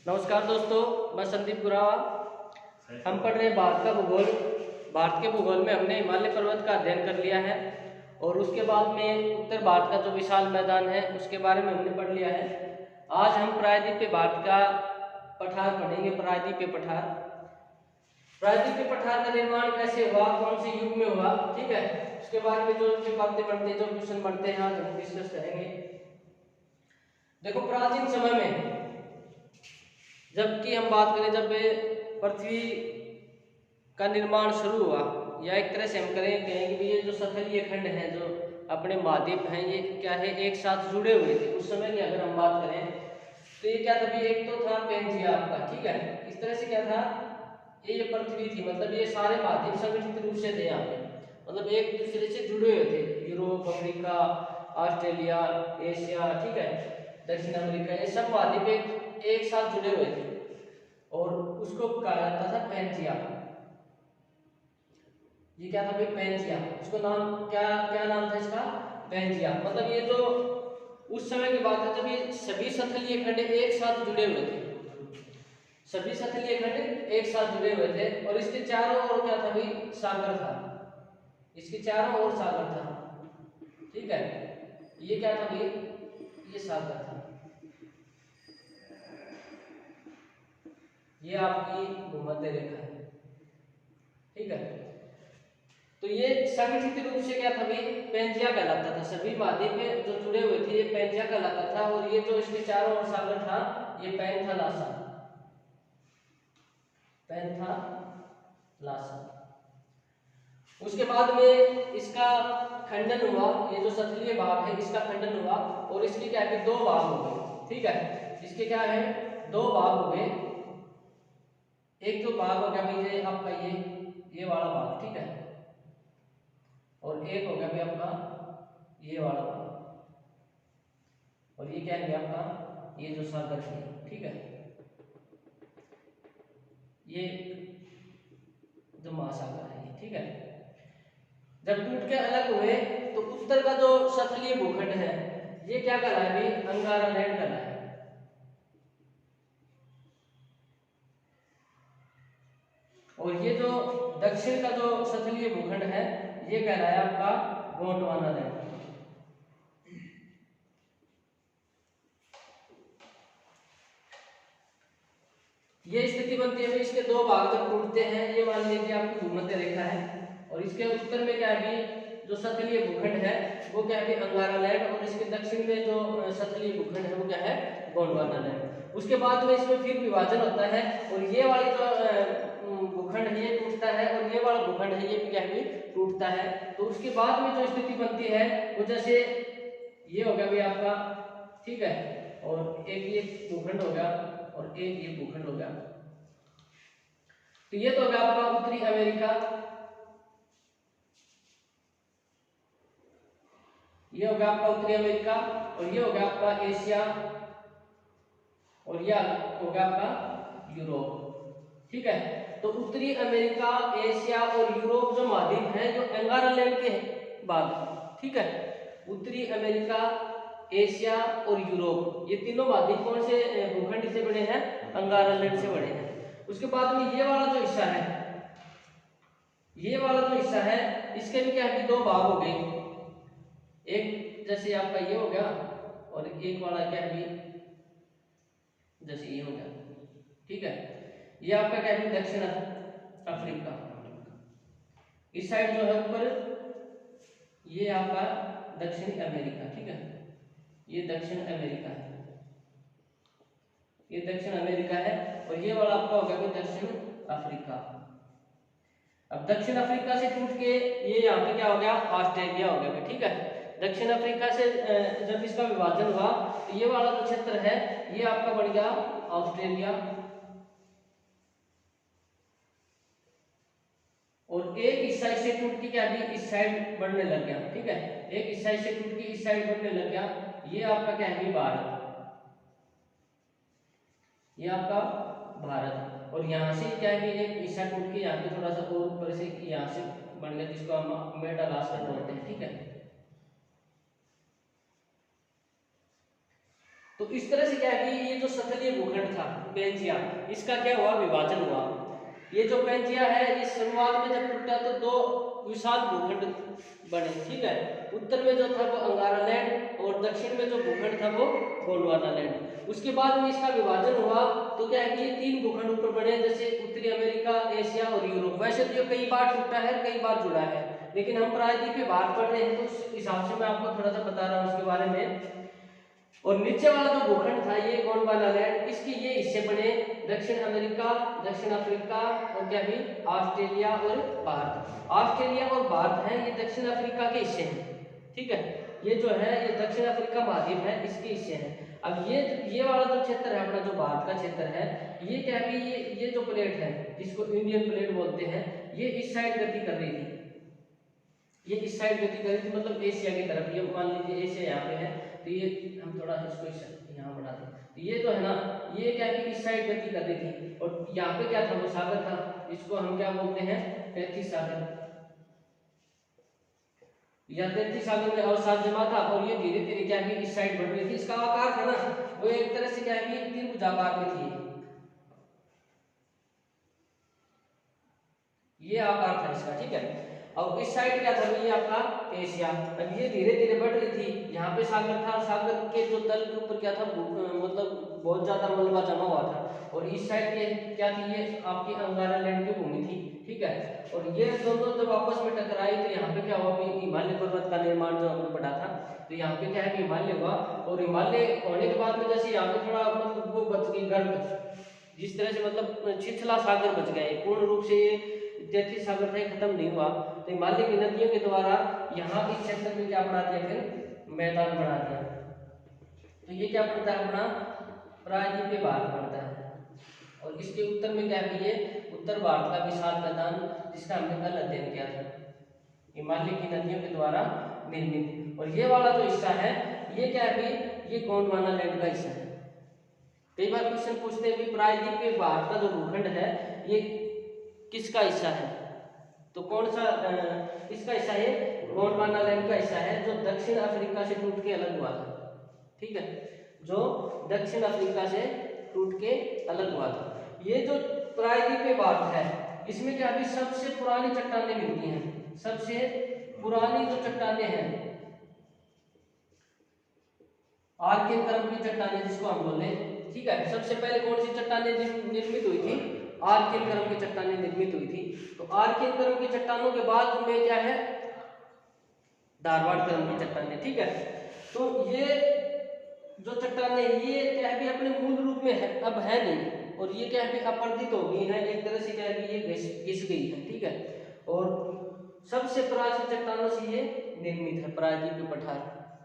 नमस्कार दोस्तों, मैं संदीप गुरावा। हम पढ़ रहे हैं भारत का भूगोल। भारत के भूगोल में हमने हिमालय पर्वत का अध्ययन कर लिया है और उसके बाद में उत्तर भारत का जो विशाल मैदान है उसके बारे में हमने पढ़ लिया है। आज हम प्रायद्वीपीय भारत का पठार पढ़ेंगे। प्रायद्वीपीय पठार। प्रायद्वीपीय पठार का निर्माण कैसे हुआ, कौन से युग में हुआ, ठीक है। उसके बारे में जो बातें बनते हैं, जो क्वेश्चन बनते हैं, आज हम डिस्कस करेंगे। देखो, प्राचीन समय में जबकि हम बात करें, जब पृथ्वी का निर्माण शुरू हुआ, या एक तरह से हम कहेंगे कि ये जो सतलीय खंड हैं, जो अपने महाद्वीप हैं, ये क्या है, एक साथ जुड़े हुए थे। उस समय की अगर हम बात करें तो ये क्या था, एक तो था पेंजिया आपका, ठीक है। इस तरह से क्या था, ये पृथ्वी थी, मतलब ये सारे महाद्वीप संगठित रूप से थे यहाँ पे, मतलब एक दूसरे से जुड़े हुए थे। यूरोप, अफ्रीका, ऑस्ट्रेलिया, एशिया, ठीक है, दक्षिण अमेरिका, ये सब महाद्वीप एक साथ जुड़े हुए थे और उसको कहा जाता था पेंजिया। ये क्या था भाई, पेंजिया। उसको नाम क्या क्या नाम था इसका, पेंजिया। मतलब ये जो उस समय की बात है जब ये सभी सतलीय खंड एक साथ जुड़े हुए थे, सभी सतलीय खंड एक साथ जुड़े हुए थे और इसके चारों ओर क्या था भाई, सागर था। इसके चारों ओर सागर था, ठीक है। ये क्या था भाई, ये सागर था। ये आपकी भूमध्य रेखा है, ठीक है। तो ये संगठित रूप से क्या था भाई, पेंजिया कहलाता था। सभी महाद्वीप में जो जुड़े हुए थे ये पेंजिया कहलाता था और ये जो इसके चारों ओर सागर था ये पैंथालासा, पैंथालासा। उसके बाद में इसका खंडन हुआ, ये जो सतलीय भाग है इसका खंडन हुआ और इसके क्या है, दो भाग हो गए, ठीक है। इसके क्या है, दो भाग हो गए। एक तो भाग हो गया भाई ये आपका ये वाला भाग, ठीक है, और एक हो गया भाई आपका ये वाला भाग, और ये क्या है आपका ये जो सागर है, ठीक है, ये जो महासागर है ये, ठीक है। जब टूट के अलग हुए तो उत्तर का जो सतलीय भूखंड है ये क्या कहलाया भाई, अंगारा लैंड कहलाया। और ये जो दक्षिण का जो सतलीय भूखंड है ये कहलाया आपका गोंडवाना लैंड। ये स्थिति बनती है, इसके दो भाग जब टूटते हैं, ये मान लीजिए आपकी भूमध्य रेखा है और इसके उत्तर में क्या है, जो सतलीय भूखंड है वो क्या है, अंगारा लैंड, और इसके दक्षिण में जो सतलीय भूखंड है वो क्या है, गोंडवाना लैंड। उसके बाद में इसमें फिर विभाजन होता है और ये वाली जो भूखंड है ये टूटता है और ये वाला भूखंड है ये भी क्या है, टूटता है। तो उसके बाद में जो स्थिति बनती है वो जैसे ये हो गया भाई आपका, ठीक है, और एक ये भूखंड हो गया और एक ये भूखंड हो गया। तो ये तो हो गया आपका उत्तरी अमेरिका, ये हो गया आपका उत्तरी अमेरिका, और ये हो गया आपका एशिया, और यह हो गया आपका यूरोप, ठीक है। तो उत्तरी अमेरिका, एशिया और यूरोप जो महाद्वीप हैं जो अंगारा लैंड के भाग, ठीक है। उत्तरी अमेरिका, एशिया और यूरोप, ये तीनों महाद्वीप कौन से भूखंड से बने हैं, अंगारा लैंड से बने हैं। उसके बाद में ये वाला जो हिस्सा है, ये वाला जो हिस्सा है इसके भी क्या है, दो भाग हो गए। एक जैसे आपका ये हो गया और एक वाला क्या है जैसे ये हो गया, ठीक है। ये आपका क्या है, दक्षिण अफ्रीका। इस साइड जो है ऊपर ये आपका दक्षिण अमेरिका, ठीक है, ये दक्षिण अमेरिका है, ये दक्षिण अमेरिका है, और ये वाला आपका हो गया दक्षिण अफ्रीका। अब दक्षिण अफ्रीका से टूट के ये यहाँ पे क्या हो गया, ऑस्ट्रेलिया हो गया, ठीक है। दक्षिण अफ्रीका से जब इसका विभाजन हुआ तो ये वाला जो क्षेत्र है ये आपका बन गया ऑस्ट्रेलिया, और एक इस साइड से टूट के क्या भी इस साइड बढ़ने लग गया, ठीक है। एक इस साइड से टूट के इस साइड बढ़ने लग गया, ये आपका क्या है, भारत, ये आपका भारत। और यहाँ से क्या है, एक हिस्सा टूट के यहाँ पे थोड़ा सा और ऊपर से यहाँ से बन गया जिसको हम मेडागास्कर बोलते हैं, ठीक है। तो इस तरह से क्या है कि ये जो सतलीय भूखंड था पेंजिया, इसका क्या हुआ, विभाजन हुआ। ये जो पेंजिया है, इस शुरुआत में जब टूटा तो दो विशाल भूखंड बने, ठीक है। उत्तर में जो था वो अंगारा लैंड और दक्षिण में जो भूखंड था वो गोंडवाना लैंड। उसके बाद में इसका विभाजन हुआ तो क्या है कि ये तीन भूखंड ऊपर बने, जैसे उत्तरी अमेरिका, एशिया और यूरोप। वैसे तो ये कई बार टूटा है, कई बार जुड़ा है, लेकिन हम प्रायद्वीपीय भाग पढ़ रहे हैं तो उस हिसाब से मैं आपको थोड़ा सा बता रहा हूँ उसके बारे में। और नीचे वाला जो भूखंड था ये गोंडवाना लैंड, इसके ये हिस्से बने दक्षिण अमेरिका, दक्षिण अफ्रीका और क्या भी ऑस्ट्रेलिया और भारत। ऑस्ट्रेलिया और भारत है ये दक्षिण अफ्रीका के हिस्से हैं, ठीक है। ये जो है ये दक्षिण अफ्रीका महाद्वीप है, इसके हिस्से हैं। अब ये वाला जो क्षेत्र है अपना, जो भारत का क्षेत्र है, ये क्या भी ये जो प्लेट है जिसको इंडियन प्लेट बोलते हैं, ये इस साइड गति कर रही थी, ये इस साइड गति कर रही थी, मतलब एशिया की तरफ। ये मान लीजिए एशिया यहाँ पे है, तो ये हम थोड़ा इसको यहाँ बढ़ा दें, तो ये जो है ना, ये क्या है कि इस साइड गति कर रही थी। और यहाँ पे क्या था, वो सागर था, इसको हम क्या बोलते हैं, तैतीस सागर, या तैतीस सागर में अवसाद जमा था। और ये धीरे धीरे क्या है इस साइड बढ़ रही थी। इसका आकार था ना, वो एक तरह से क्या है कि त्रिभुजाकार में थी, ये आकार था इसका, ठीक है। अब इस साइड क्या था, ये आपका एशिया। अब ये धीरे धीरे बढ़ रही थी, यहाँ पे सागर था, सागर के जो तल के ऊपर क्या था, मतलब बहुत ज्यादा मलबा जमा हुआ था। और इस साइड ये क्या थी, ये आपकी अंगारा लैंड की भूमि थी, ठीक है। और ये दोनों जब आपस में टकराई तो यहाँ पे क्या हुआ, हिमालय पर्वत का निर्माण जो हमने पढ़ा था, तो यहाँ पे क्या है कि हिमालय हुआ। और हिमालय होने के बाद में जैसे यहाँ पे थोड़ा मतलब वो बच गई गर्त, जिस तरह से मतलब छिछला सागर बच गया, पूर्ण रूप से ये 33 सागर था खत्म नहीं हुआ। तो हिमालय की नदियों के द्वारा यहाँ इस क्षेत्र में क्या बना दिया, फिर मैदान बना दिया। तो ये क्या बनता है अपना, प्रायद्वीपीय भारत बनता है। और इसके उत्तर में क्या है, ये उत्तर भारत का विशाल मैदान, जिसका हमने कल अध्ययन किया था, हिमालय की नदियों के द्वारा निर्मित। और ये वाला जो हिस्सा है, ये क्या है, ये गोंडवाना लैंड का हिस्सा है। कई बार क्वेश्चन पूछते हैं भी प्रायद्वीपीय भारत का जो भूखंड है ये किसका हिस्सा है, तो कौन सा इसका हिस्सा है, गोंडवाना लैंड का हिस्सा है, जो दक्षिण अफ्रीका से टूट के अलग हुआ था, ठीक है, जो दक्षिण अफ्रीका से टूट के अलग हुआ था। ये जो प्रायद्वीपीय भारत है, इसमें क्या अभी सबसे पुरानी चट्टानें मिलती हैं, सबसे पुरानी जो चट्टानें हैं, आर्कियन क्रम की चट्टानें जिसको हम बोले, ठीक है। सबसे पहले कौन सी चट्टानें निर्मित हुई थी, आर्कियन क्रम की चट्टानें निर्मित हुई थी। तो आर्कियन क्रम की चट्टानों के बाद में क्या है, धारवाड़ क्रम की चट्टानें, ठीक है। तो ये जो चट्टानें ये क्या है अपने मूल रूप में है अब है नहीं, और ये क्या है अपरदित हो गई है, एक तरह से क्या है ये घिस गई है, ठीक है। और सबसे प्राचीन चट्टानों से ये निर्मित है प्रायद्वीपीय पठार।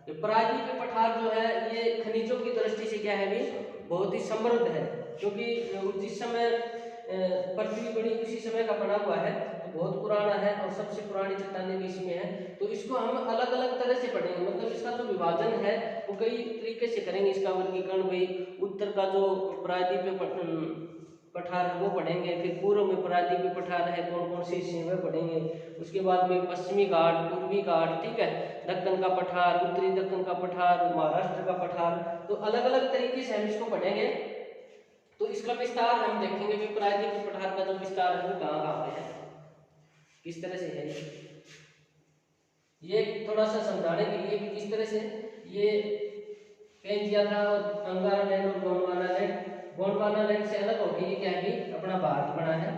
ये प्रायद्वीपीय पठार जो है ये खनिजों की दृष्टि से क्या है भी बहुत ही समृद्ध है, क्योंकि जिस समय पृथ्वी बड़ी उसी समय का बना हुआ है, तो बहुत पुराना है और सबसे पुरानी चट्टानें भी इसमें है। तो इसको हम अलग अलग तरह से पढ़ेंगे, मतलब इसका जो विभाजन है वो कई तरीके से करेंगे। इसका वर्गीकरण भाई उत्तर का जो प्रायद्वीपीय पठार है वो पढ़ेंगे, फिर पूर्व में प्रायद्वीपीय पठार है कौन कौन से हिस्से में पढ़ेंगे, उसके बाद में पश्चिमी घाट, पूर्वी घाट, ठीक है, दक्कन का पठार, उत्तरी दक्कन का पठार, महाराष्ट्र का पठार, तो अलग अलग तरीके से हम इसको पढ़ेंगे। तो इसका विस्तार हम देखेंगे कि प्रायद्वीपीय पठार का जो विस्तार है वो कहाँ कहाँ पे है, किस तरह से है। ये थोड़ा सा समझाने के लिए कि किस तरह से ये पेंजिया था और अंगारा लैंड और गोंडवाना लैंड, गोंडवाना लैंड से अलग होकर ये क्या है अपना भारत बना है।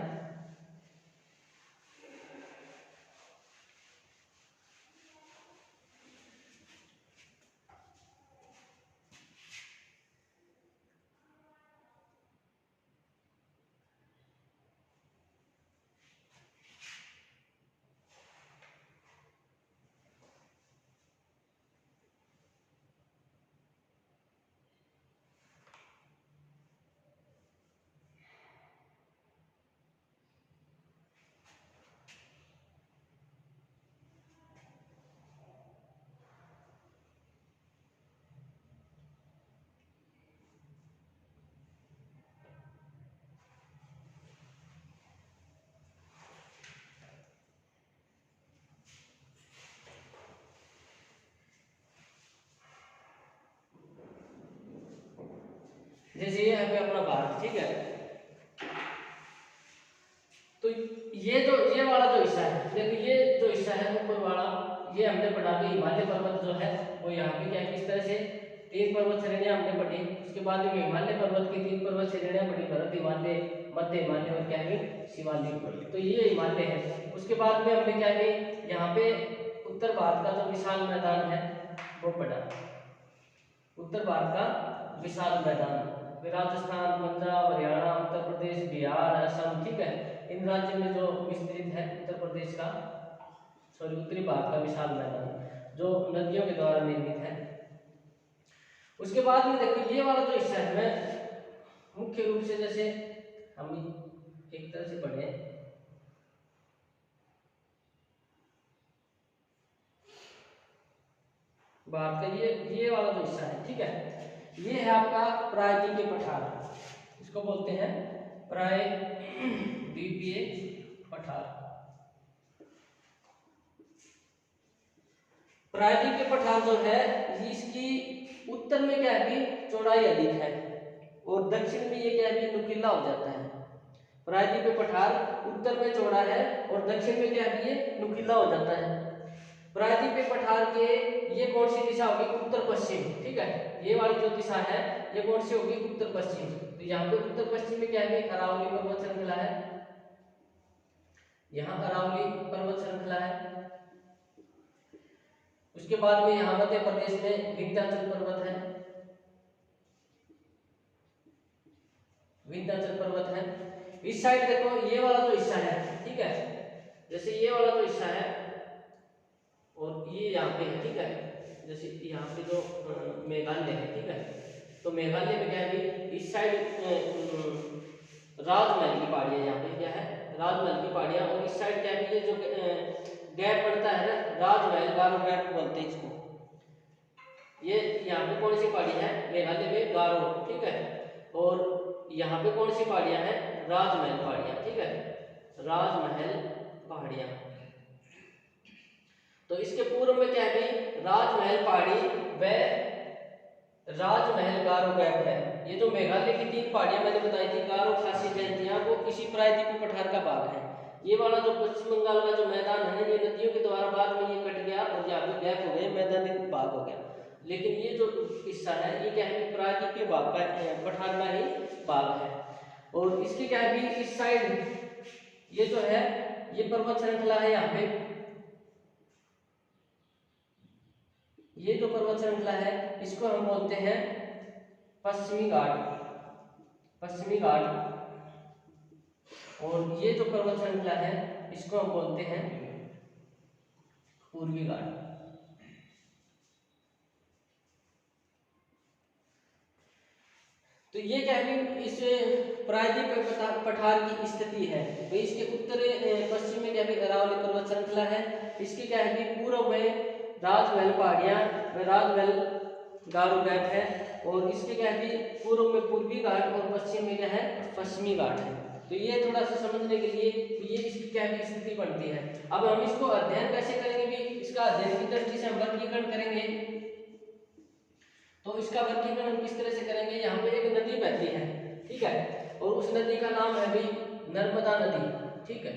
अपना भारत, ठीक है। तो ये वाला जो हिस्सा है, देखो ये जो हिस्सा है ऊपर वाला, ये हमने पढ़ा कि हिमालय पर्वत जो है वो यहाँ पे क्या किस तरह से 3 पर्वत श्रेणियां हमने पढ़ी। उसके बाद में हिमालय पर्वत की 3 पर्वत श्रेणियां पढ़ी, भरत हिमालय, मध्य हिमालय और क्या है शिवालिक। तो ये हिमालय है। उसके बाद में हमने क्या है यहाँ पे उत्तर भारत का जो विशाल मैदान है वो पढ़ा, उत्तर भारत का विशाल मैदान, राजस्थान, पंजाब, हरियाणा, उत्तर प्रदेश, बिहार, असम, ठीक है, इन राज्यों में जो विस्तृत है उत्तर प्रदेश का, सॉरी उत्तरी भारत का विशाल मैदान जो नदियों के द्वारा निर्मित है। उसके बाद में देखो ये वाला जो हिस्सा है मैं मुख्य रूप से जैसे हम एक तरह से पढ़े, भारत का ये वाला जो हिस्सा है, ठीक है, ये है आपका प्रायद्वीपीय पठार, इसको बोलते हैं प्रायद्वीपीय पठार। प्रायद्वीपीय पठार जो है इसकी उत्तर में क्या है चौड़ाई अधिक है और दक्षिण में ये क्या है नुकीला हो जाता है। प्रायद्वीपीय पठार उत्तर में चौड़ा है और दक्षिण में क्या है ये नुकीला हो जाता है। प्रायद्वीपीय पठार के ये कौन सी दिशा होगी, उत्तर पश्चिम, ठीक है, ये वाली जो दिशा है ये कौन सी होगी, उत्तर पश्चिम। तो यहाँ पे उत्तर पश्चिम में क्या है अरावली पर्वत श्रृंखला है, यहाँ अरावली पर्वत श्रृंखला है। उसके बाद में यहाँ मध्य प्रदेश में विंध्याचल पर्वत है, विंध्याचल पर्वत है। इस साइड देखो ये वाला जो हिस्सा है, ठीक है, जैसे ये वाला जो हिस्सा है और ये यहाँ पे है, ठीक है, जैसे यहाँ पे जो मेघालय है, ठीक है, तो मेघालय में क्या है इस साइड राजमहल की पहाड़ियाँ, यहाँ पे क्या है राजमहल की पहाड़ियाँ, और इस साइड क्या है ये जो गैप पड़ता है ना राजमहल गारो गैप बोलते हैं इसको। ये यहाँ पे कौन सी पहाड़ी है, मेघालय में गारो, ठीक है, और यहाँ पे कौन सी पहाड़ियाँ हैं, राजमहल पहाड़ियाँ, ठीक है, राजमहल पहाड़ियाँ। तो इसके पूर्व में क्या है राजमहल पहाड़ी व राजमहल गारो गैप है। ये जो मेघालय की 3 पहाड़ियां मैंने बताई थी गारो, खासी, जयंतिया, वो इसी प्रायद्वीपीय पठार का भाग है। ये वाला जो पश्चिम बंगाल का जो मैदान है ये नदियों के द्वारा बाद में ये कट गया और यहाँ पे गैप हो गए, मैदानी भाग हो गया, लेकिन ये जो हिस्सा है ये क्या है प्रायद्वीपीय भाग का पठार का ही भाग है। और इसके क्या है इस साइड ये जो है ये पर्वत श्रृंखला है, यहाँ पे ये जो पर्वत श्रृंखला है इसको हम बोलते हैं पश्चिमी घाट, पश्चिमी घाट। और ये जो पर्वत श्रृंखला है इसको हम बोलते हैं पूर्वी घाट। तो ये क्या है इस प्रायद्वीपीय पठार की स्थिति है, तो इसके उत्तर पश्चिम में क्या है अरावली पर्वत श्रृंखला है, इसके क्या है पूर्व में राजमहल पहाड़ियां व राजमहल गारो गैप है, और इसके क्या है पूर्व में पूर्वी घाट और पश्चिम में क्या है पश्चिमी घाट है। तो ये थोड़ा सा समझने के लिए ये इसकी क्या है स्थिति बनती है। अब हम इसको अध्ययन कैसे करेंगे भी, इसका अध्ययन की दृष्टि से हम वर्गीकरण करेंगे। तो इसका वर्गीकरण हम किस तरह से करेंगे, यहाँ पे एक नदी बहती है, ठीक है, और उस नदी का नाम है भी नर्मदा नदी, ठीक है,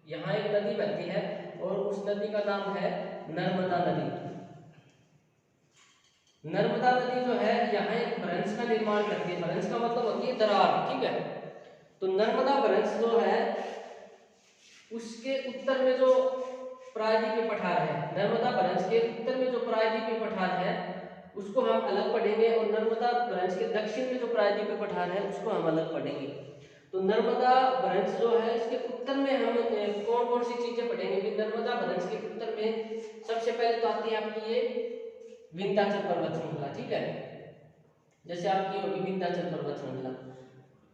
यहाँ एक नदी बहती है और उस नदी का नाम है नर्मदा नदी। नर्मदा नदी जो है यहाँ एक भ्रंश का निर्माण करती है, भ्रंश का मतलब होती है दरार, ठीक है। तो नर्मदा भ्रंश जो है उसके उत्तर में जो प्रायद्वीपीय पठार है, नर्मदा भ्रंश के उत्तर में जो प्रायद्वीपीय पठार है उसको हम अलग पढ़ेंगे, और नर्मदा भ्रंश के दक्षिण में जो प्रायद्वीपीय पठार है उसको हम अलग पढ़ेंगे। तो नर्मदा भ्रंश जो है इसके उत्तर में हम कौन कौन सी चीजें पढ़ेंगे। नर्मदा भ्रंश के उत्तर में सबसे पहले तो आती है आपकी ये विंध्याचल पर्वत श्रृंखला, ठीक है, जैसे आपकी होगी विंध्याचल पर्वत श्रृंखला,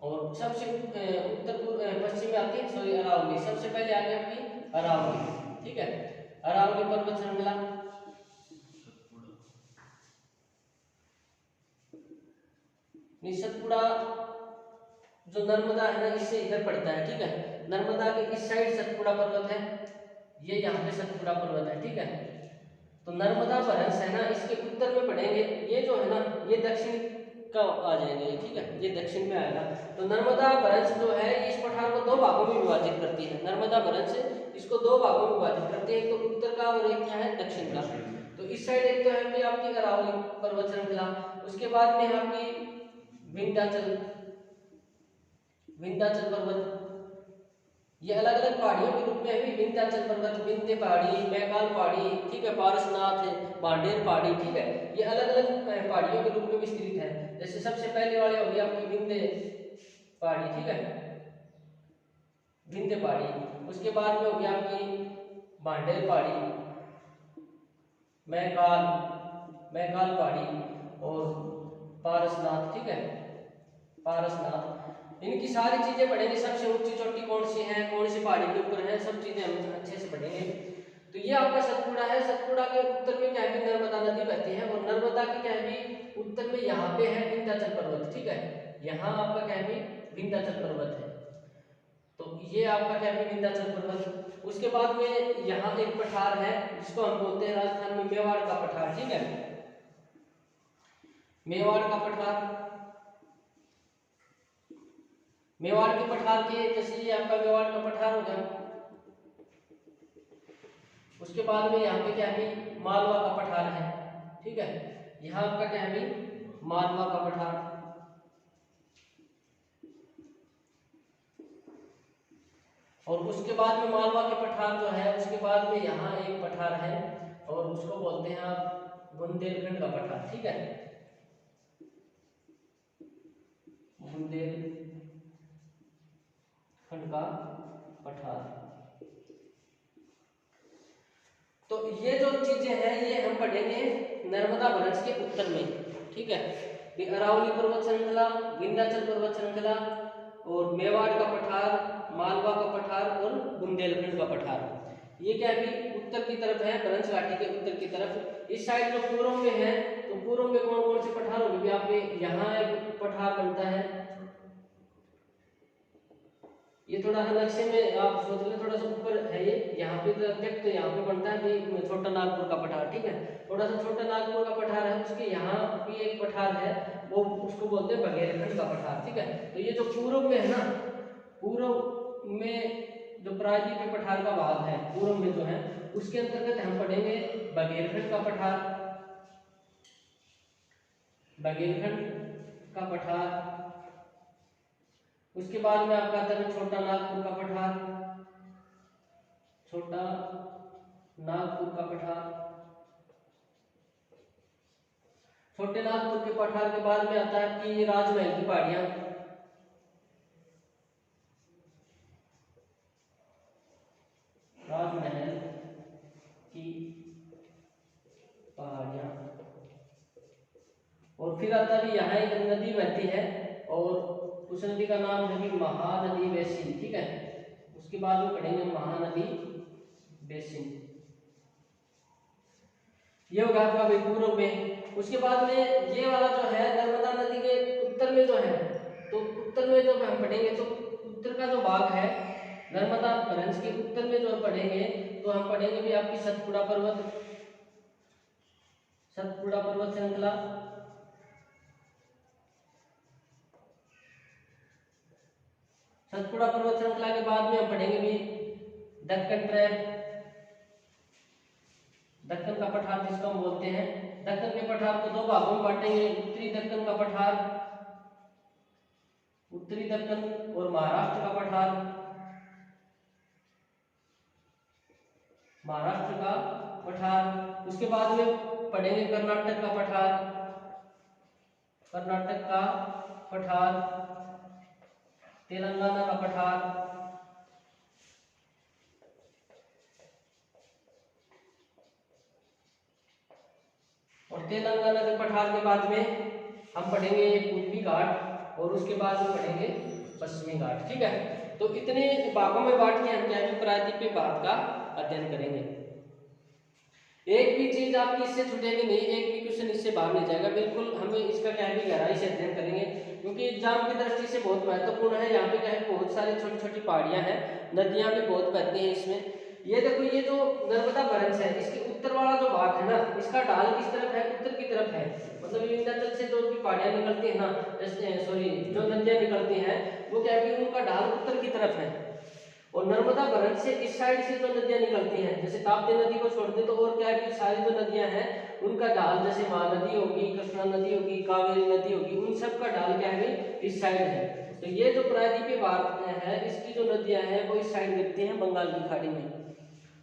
और सबसे उत्तर पश्चिम में आती है सॉरी अरावली, सबसे पहले आ गई आपकी अरावली, ठीक है, अरावली पर्वत श्रृंखला। सतपुड़ा जो नर्मदा है ना इससे इधर पड़ता है, ठीक है, नर्मदा के इस साइड सतपुड़ा पर्वत है, ये यहाँ पे सतपुड़ा पर्वत है, ठीक है। तो नर्मदा भ्रंश है ना इसके उत्तर में पड़ेंगे, ये जो है ना ये दक्षिण का आ जाएंगे, ठीक है, ये दक्षिण में आएगा। तो नर्मदा भ्रंश जो है इस पठार को 2 भागों में विभाजित करती है। नर्मदा भ्रंश इसको 2 भागों में विभाजित करती है, एक तो उत्तर का और एक क्या है दक्षिण का। तो इस साइड एक तो है भी आपकी अरावली पर्वत श्रृंखला, उसके बाद में आपकी विंध्याचल पर्वत, ये अलग अलग पहाड़ियों के रूप में है। विंध्याचल पर्वत, विंध्य पहाड़ी, मैकाल पहाड़ी, ठीक है, पारसनाथ है, भांडेर पहाड़ी, ठीक है, ये अलग अलग पहाड़ियों के रूप में विस्तृत है। जैसे सबसे पहले वाले हो गई आपकी विंध्य पहाड़ी, ठीक है, विंध्य पहाड़ी, उसके बाद में हो गया आपकी भांडेर पहाड़ी, मैकाल पहाड़ी और पारसनाथ, ठीक है, पारसनाथ। इनकी सारी चीजें पढ़ेंगे, सबसे ऊंची चोटी कौन सी है, कौन सी पहाड़ी के ऊपर है, सब चीजें हम अच्छे से पढ़ेंगे। तो ये आपका सतपुड़ा है। सतपुड़ा के उत्तर में क्या है, नर्मदा नदी बहती है, और नर्मदा की क्या है उत्तर में यहाँ पे है विंध्याचल पर्वत, ठीक है, यहाँ आपका क्या है विंध्याचल पर्वत है। तो ये आपका क्या है विंध्याचल पर्वत। उसके बाद में यहाँ एक पठार है जिसको हम बोलते हैं राजस्थान में मेवाड़ का पठार, ठीक है, मेवाड़ का पठार। मेवाड़ के पठार के जैसे ये आपका मेवाड़ का पठार हो गया। उसके बाद में यहाँ पे क्या है मालवा का पठार है, ठीक है, यहाँ आपका क्या है मालवा का पठार। और उसके बाद में मालवा के पठार जो है, उसके बाद में यहाँ एक पठार है और उसको बोलते हैं आप बुंदेलखंड का पठार, ठीक है, बुंदेलखंड का पठार। तो ये जो चीजें हैं ये हम पढ़ेंगे नर्मदा भ्रंश के उत्तर में, ठीक है, अरावली पर्वत श्रृंखला, विंध्याचल पर्वत श्रृंखला और मेवाड़ का पठार, मालवा का पठार और बुंदेलखंड का पठार। ये क्या है उत्तर की तरफ है, भ्रंश घाटी के उत्तर की तरफ। इस साइड जो पूर्व में है, तो पूर्व में कौन कौन से पठार होंगे, यहाँ पे यहाँ एक पठार बनता है, ये थोड़ा नक्शे में आप सोच ले, थोड़ा सा ऊपर है ये, यहाँ पे देख तो यहाँ पे बनता है कि छोटा नागपुर का पठार, ठीक है, थोड़ा सा छोटा नागपुर का पठार है, उसके यहाँ भी एक पठार है, वो उसको बोलते हैं बघेलखंड का पठार, ठीक है। तो ये जो पूर्व में है ना, पूर्व में जो प्रायद्वीपीय पठार का भाग है, पूर्व में जो है उसके अंतर्गत हम पढ़ेंगे बघेलखंड का पठार, बघेलखंड का पठार। उसके बाद में आपका आता है छोटा नागपुर का पठार, छोटा नागपुर का पठार। छोटे नागपुर के पठार के बाद में आता है कि राजमहल की पहाड़ियां, राजमहल की पहाड़ियां। और फिर आता है यहाँ एक नदी बहती है और उस नदी का नाम है महानदी बेसिन, ठीक है, उसके बाद में पढ़ेंगे महानदी बेसिन। ये होगा आपका भाई पूर्व में। उसके बाद में ये वाला जो है नर्मदा नदी के उत्तर में जो है, तो उत्तर में जब हम पढ़ेंगे तो उत्तर का जो भाग है नर्मदा भ्रंश के उत्तर में जो पढ़ेंगे, तो हम पढ़ेंगे भी आपकी सतपुड़ा पर्वत, सतपुड़ा पर्वत श्रृंखला। सतपुड़ा पर्वत श्रृंखला के बाद में हम पढ़ेंगे भी दक्कन ट्रैप, दक्कन का पठार जिसको हम बोलते हैं। दक्कन के पठार को 2 भागों में बांटेंगे, उत्तरी दक्कन का पठार, उत्तरी दक्कन और महाराष्ट्र का पठार, महाराष्ट्र का पठार। उसके बाद में पढ़ेंगे कर्नाटक का पठार, कर्नाटक का पठार, तेलंगाना का पठार, और तेलंगाना के पठार के बाद में हम पढ़ेंगे पूर्वी घाट और उसके बाद में पढ़ेंगे पश्चिमी घाट, ठीक है। तो इतने भागों में बांट के हम क्या है प्रायद्वीपीय भाग का अध्ययन करेंगे। एक भी चीज आपकी इससे छूटेगी नहीं, एक भी क्वेश्चन इससे बाहर नहीं जाएगा, बिल्कुल हमें इसका क्या है गहराई से अध्ययन करेंगे, क्योंकि एग्जाम की दृष्टि से बहुत महत्वपूर्ण है। यहाँ पे क्या है बहुत सारी छोटी छोटी पहाड़ियां हैं, नदियां भी बहुत बहती हैं इसमें। ये देखो ये जो नर्मदा भ्रंश है इसके उत्तर वाला जो भाग है ना, इसका ढाल किस तरफ है, उत्तर की तरफ है, मतलब विंध्याचल से जो भी पहाड़ियां निकलती है ना, सॉरी जो नदियां निकलती हैं वो क्या है कि उनका ढाल उत्तर की तरफ है। और नर्मदा भरत से इस साइड से जो नदियां निकलती हैं, जैसे ताप्ती नदी को छोड़ दे तो और क्या है कि सारी जो नदियां हैं उनका ढाल, जैसे महानदी होगी, कृष्णा नदी होगी, कावेरी नदी होगी, उन सब का ढाल क्या है इस साइड है। तो ये जो प्रायद्वीपीय भारत है इसकी जो नदियां हैं वो इस साइड गिरती हैं बंगाल की खाड़ी में।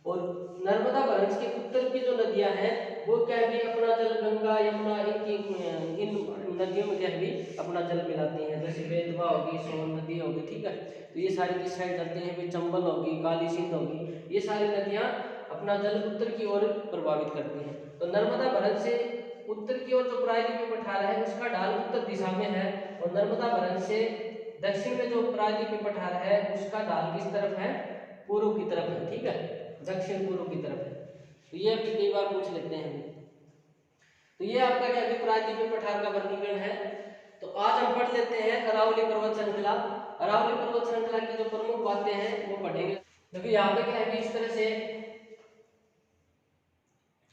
और नर्मदा भरत के उत्तर की जो नदियां हैं वो क्या है अपना जल गंगा यमुना इन नदियों में क्या है अपना जल मिलाती हैं, जैसे बेतवा होगी, सोन नदी होगी, ठीक है। तो ये सारी किस साइड जाती हैं भाई, चंबल होगी, काली सिंध होगी, ये सारी नदियां अपना जल उत्तर की ओर प्रभावित करती हैं। तो नर्मदा भरत से उत्तर की ओर जो प्रायद्वीपीय पठार है उसका ढाल उत्तर दिशा में है, और नर्मदा भरत से दक्षिण में जो प्रायद्वीपीय पठार है उसका ढाल किस तरफ है, पूर्व की तरफ है, ठीक है, दक्षिण पूर्व की तरफ है। तो ये भी कई बार पूछ लेते हैं। तो ये आपका क्या है प्रायद्वीपीय पठार का वर्गीकरण है। तो आज हम पढ़ लेते हैं अरावली पर्वत श्रृंखला। अरावली पर्वत श्रृंखला की जो प्रमुख बातें हैं वो पढ़ेंगे। देखो यहाँ पे क्या है इस तरह से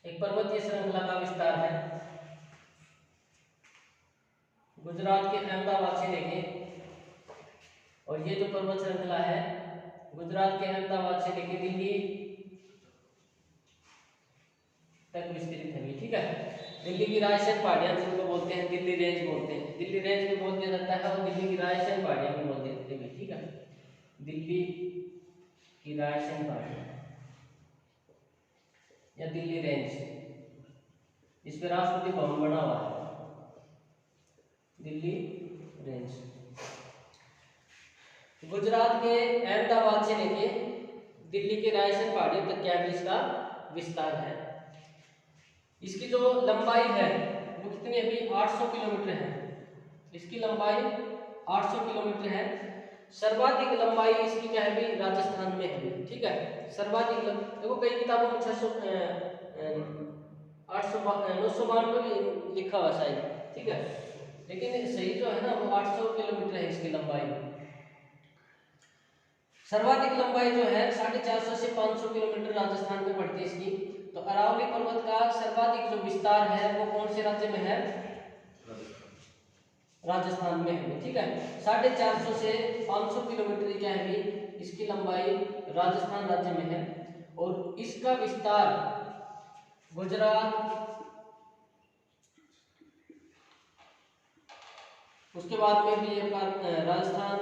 एक पर्वतीय श्रृंखला का विस्तार है, गुजरात के अहमदाबाद से लेके, और ये जो पर्वत श्रृंखला है गुजरात के अहमदाबाद से लेके दिल्ली तक विस्तृत है, ठीक है। दिल्ली की रायसेन पहाड़ियां जिनको बोलते हैं दिल्ली रेंज बोलते हैं, दिल्ली रेंज भी बोल दिया जाता है और दिल्ली की रायसेन पहाड़ियां भी बोल देते हैं, ठीक है। दिल्ली की रायसेन पहाड़ियां या दिल्ली रेंज, इस पे राष्ट्रपति भवन बना हुआ है, दिल्ली रेंज। गुजरात के अहमदाबाद से लेके दिल्ली के रायसेन पहाड़ियों तक क्या है इसका विस्तार है। इसकी जो लंबाई है वो कितनी है अभी 800 किलोमीटर है, इसकी लंबाई 800 किलोमीटर है। सर्वाधिक लंबाई इसकी क्या है भी राजस्थान में है, ठीक है। सर्वाधिक देखो कई किताबों में 992 भी लिखा हुआ शायद, ठीक है, लेकिन सही जो है ना वो 800 किलोमीटर है इसकी लंबाई। सर्वाधिक लंबाई जो है 450 से 500 किलोमीटर राजस्थान में पड़ती है इसकी। तो अरावली पर्वत का सर्वाधिक जो विस्तार है वो कौन से राज्य में है, राजस्थान में है, ठीक है। 450 से 500 किलोमीटर क्या है इसकी लंबाई राजस्थान राज्य में है। और इसका विस्तार गुजरात, उसके बाद में भी राजस्थान,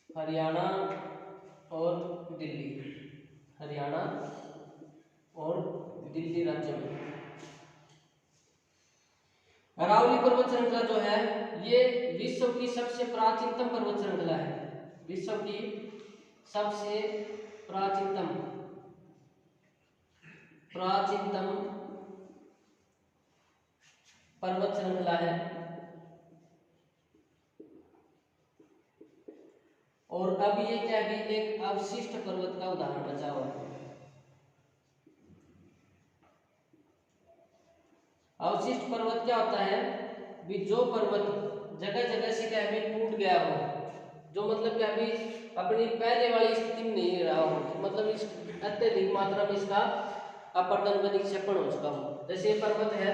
हरियाणा और दिल्ली, हरियाणा और दिल्ली राज्य में। अरावली पर्वत श्रृंखला जो है ये विश्व की सबसे प्राचीनतम पर्वत श्रृंखला है, विश्व की सबसे प्राचीनतम पर्वत श्रृंखला है। और अब ये क्या है एक अवशिष्ट पर्वत का उदाहरण बचा हुआ है। अवशिष्ट पर्वत क्या होता है भी, जो पर्वत जगह जगह से क्या है टूट गया हो, जो मतलब क्या है अपनी पहले वाली स्थिति में नहीं रहा हो, मतलब इस अत्यधिक मात्रा में इसका अपर्दन व निक्षेपण हो चुका हो। जैसे ये पर्वत है,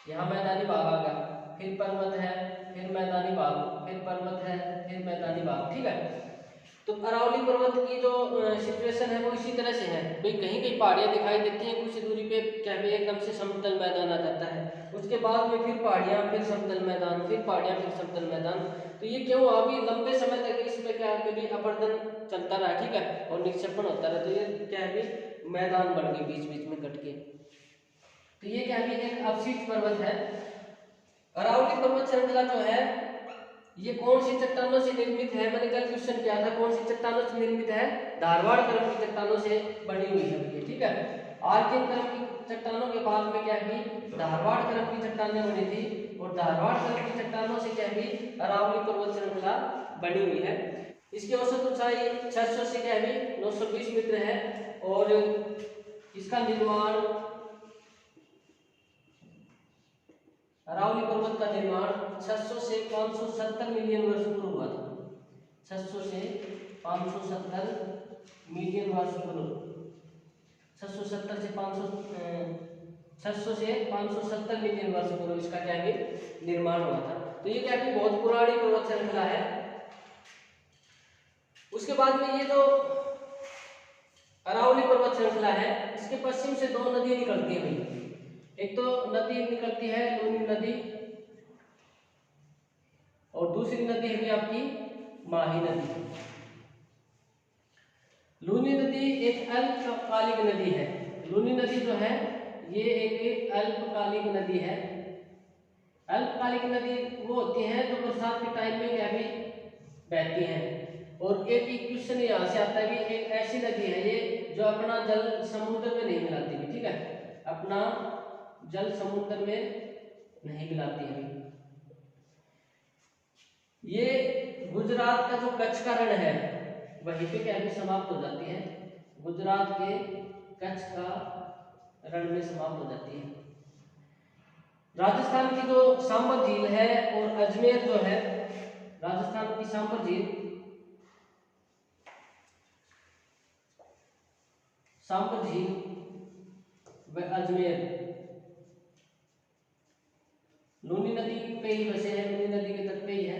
यहाँ मैदानी भाग आ गया, फिर पर्वत है, फिर मैदानी भाग, फिर पर्वत है, फिर मैदानी भाग, ठीक है। तो अरावली पर्वत की जो सिचुएशन है वो इसी तरह से है भाई, कहीं कहीं पहाड़ियां दिखाई देती हैं, कुछ दूरी पे क्या है एकदम से समतल मैदान आ जाता है, उसके बाद में फिर पहाड़ियां, फिर समतल मैदान, फिर पहाड़ियां, फिर समतल मैदान। तो ये क्यों अभी लंबे समय तक इस पे क्या है अपर्दन चलता रहा, ठीक है, और निक्षेपण होता रहा, तो ये क्या है मैदान बढ़ गए बीच बीच में कट के। तो ये क्या है एक अवशिष्ट पर्वत है। अरावली पर्वत श्रृंखला जो है ये कौन सी चट्टानों से निर्मित है, मैंने कल क्वेश्चन किया था कौन सी चट्टानों से निर्मित है, धारवाड़ क्रम की चट्टानों से बनी हुई है, ठीक है। आर्कियन क्रम की चट्टानों के बाद में क्या है धारवाड़ क्रम की चट्टानें बनी थी, और धारवाड़ क्रम की चट्टानों से क्या है अरावली पर्वत श्रृंखला बनी हुई है। इसकी औसत ऊंचाई 600 से क्या है 920 मीटर है, और इसका निर्माण, अरावली पर्वत का निर्माण 600 से 570 मिलियन वर्ष पूर्व हुआ था, 600 से 570 मिलियन वर्ष पूर्व, 670 से 500 600 से 570 मिलियन वर्ष पूर्व इसका क्या है निर्माण हुआ था। तो ये क्या है बहुत पुरानी पर्वत श्रृंखला है। उसके बाद में ये जो अरावली पर्वत श्रृंखला है, इसके पश्चिम से दो नदी निकलती है भाई। एक तो नदी निकलती है लूनी नदी, और दूसरी नदी है आपकी माही नदी। लूनी नदी एक अल्पकालिक नदी है। लूनी नदी जो है ये एक अल्पकालिक नदी है। अल्पकालिक नदी वो होती है जो बरसात के टाइम में क्या भी बहती हैं। और एक क्वेश्चन यहाँ से आता है कि एक ऐसी नदी है ये जो अपना जल समुद्र में नहीं मिलाती है, ठीक है, अपना जल समुद्र में नहीं मिलाती है। ये गुजरात का जो कच्छ का रण है वहीं पे क्या भी समाप्त हो जाती है। गुजरात के कच्छ का रण में समाप्त हो जाती है। राजस्थान की जो सांबर झील है और अजमेर जो है, राजस्थान की सांबर झील, सांबर झील व अजमेर लूनी नदी पे ही बसे हैं, लूनी नदी के तट पे ही है।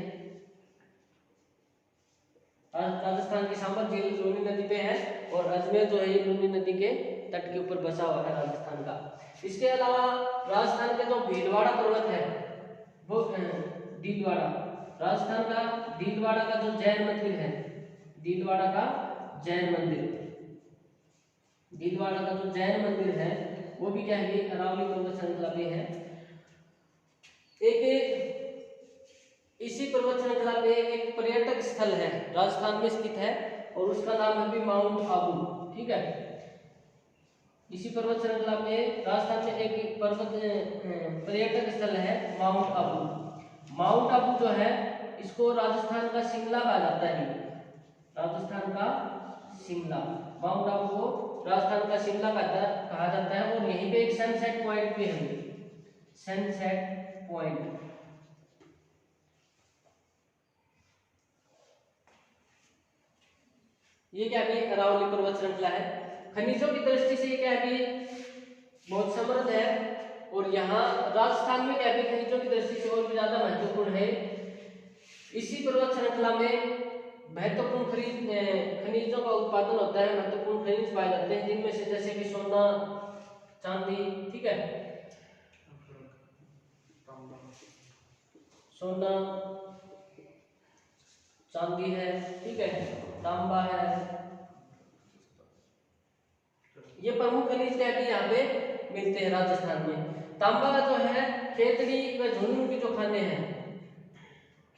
राजस्थान की सांबर झील लूनी नदी पे है और अजमेर जो है ये लूनी नदी के तट के ऊपर बसा हुआ है राजस्थान का। इसके अलावा राजस्थान का जो भीलवाड़ा पर्वत है वो भीलवाड़ा, राजस्थान का भीलवाड़ा का जो जैन मंदिर है, भीलवाड़ा का जैन मंदिर, भीलवाड़ा का जो जैन मंदिर है वो भी क्या है अरावली पर्वत श्रृंखला पे है। एक इसी पर्वत श्रृंखला पे एक पर्यटक स्थल है, राजस्थान में स्थित है और उसका नाम है भी माउंट आबू, ठीक है। इसी पर्वत श्रृंखला पे राजस्थान में एक पर्यटक स्थल है माउंट आबू। माउंट आबू जो है इसको राजस्थान का शिमला कहा जाता है, राजस्थान का शिमला, माउंट आबू को राजस्थान का शिमला कहा जाता है। और यहीं पे एक सनसेट पॉइंट भी है, सनसेट पॉइंट। ये क्या है अरावली पर्वत श्रृंखला है। खनिजों की दृष्टि से ये क्या है बहुत समृद्ध है और यहाँ राजस्थान में क्या है खनिजों की दृष्टि से और भी ज्यादा महत्वपूर्ण है। इसी पर्वत श्रृंखला में महत्वपूर्ण खनिजों का उत्पादन होता है, महत्वपूर्ण खनिज पाए जाते हैं जिनमें से जैसे कि सोना, चांदी, ठीक है, सोना चांदी है, ठीक है, तांबा है, ये प्रमुख खनिज क्या है यहाँ पे मिलते हैं राजस्थान में। तांबा का जो है खेतड़ी व झुंझुनू की जो खाने हैं,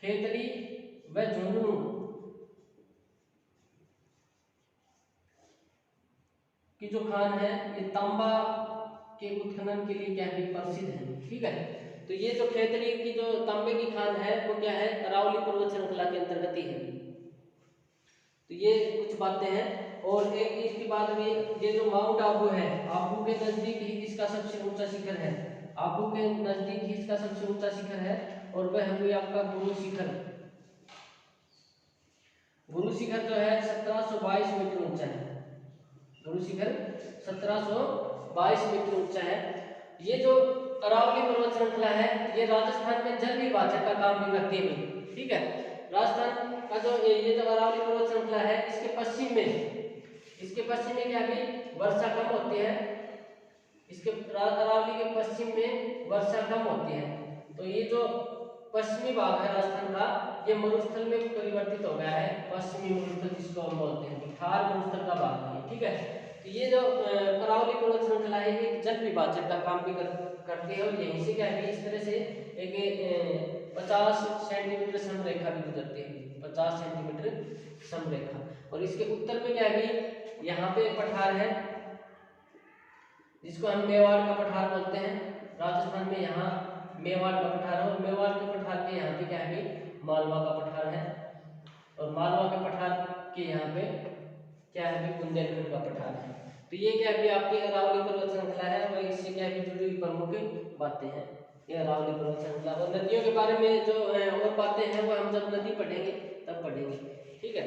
खेतड़ी व झुंझुनू की जो खान है ये तांबा के उत्खनन के लिए क्या है प्रसिद्ध है, ठीक है। तो ये जो खेतड़ी की जो तांबे की खान है वो क्या है अरावली पर्वत श्रृंखला के अंतर्गत ही है। तो ये कुछ बातें हैं। और एक इसके बाद में ये जो माउंट आबू है, आबू के नजदीक ही इसका सबसे ऊंचा शिखर है, आबू के नजदीक ही इसका सबसे ऊंचा शिखर है और वह हुई आपका गुरु शिखर। गुरु शिखर जो है 1722 मीटर ऊंचा है, गुरु शिखर 1722 मीटर ऊंचा है। ये जो अरावली पर्वत श्रृंखला है ये राजस्थान में जल विभाजन का काम भी करती है, ठीक है। राजस्थान का जो ये जो अरावली पर्वत श्रृंखला है इसके पश्चिम में क्या भी वर्षा कम होती है, इसके अरावली के पश्चिम में वर्षा कम होती है। तो ये जो पश्चिमी भाग है राजस्थान का ये मरुस्थल में परिवर्तित हो गया है, पश्चिमी मरुस्थल जिसको हम बोलते हैं, थार मरुस्थल का भाग है, ठीक है। तो ये जो अरावली पर्वत श्रृंखला है ये जल विभाजन का काम भी करती है और यहीं से क्या है इस तरह से एक 50 सेंटीमीटर समरेखा भी गुजरती है, 50 सेंटीमीटर समरेखा। और इसके उत्तर में क्या है यहाँ पे पठार है जिसको हम मेवाड़ का पठार बोलते हैं। राजस्थान में यहाँ मेवाड़ का पठार है और मेवाड़ के पठार के यहाँ पे क्या है मालवा का पठार है और मालवा के पठार के यहाँ पे क्या है बुंदेलखंड का पठार है। तो ये क्या है आपकी अरावली पर्वत श्रृंखला है और इससे क्या है जुड़ी हुई प्रमुख बातें हैं ये अरावली पर्वत श्रृंखला। और नदियों के बारे में जो और बातें हैं वो हम जब नदी पढ़ेंगे तब पढ़ेंगे, ठीक है।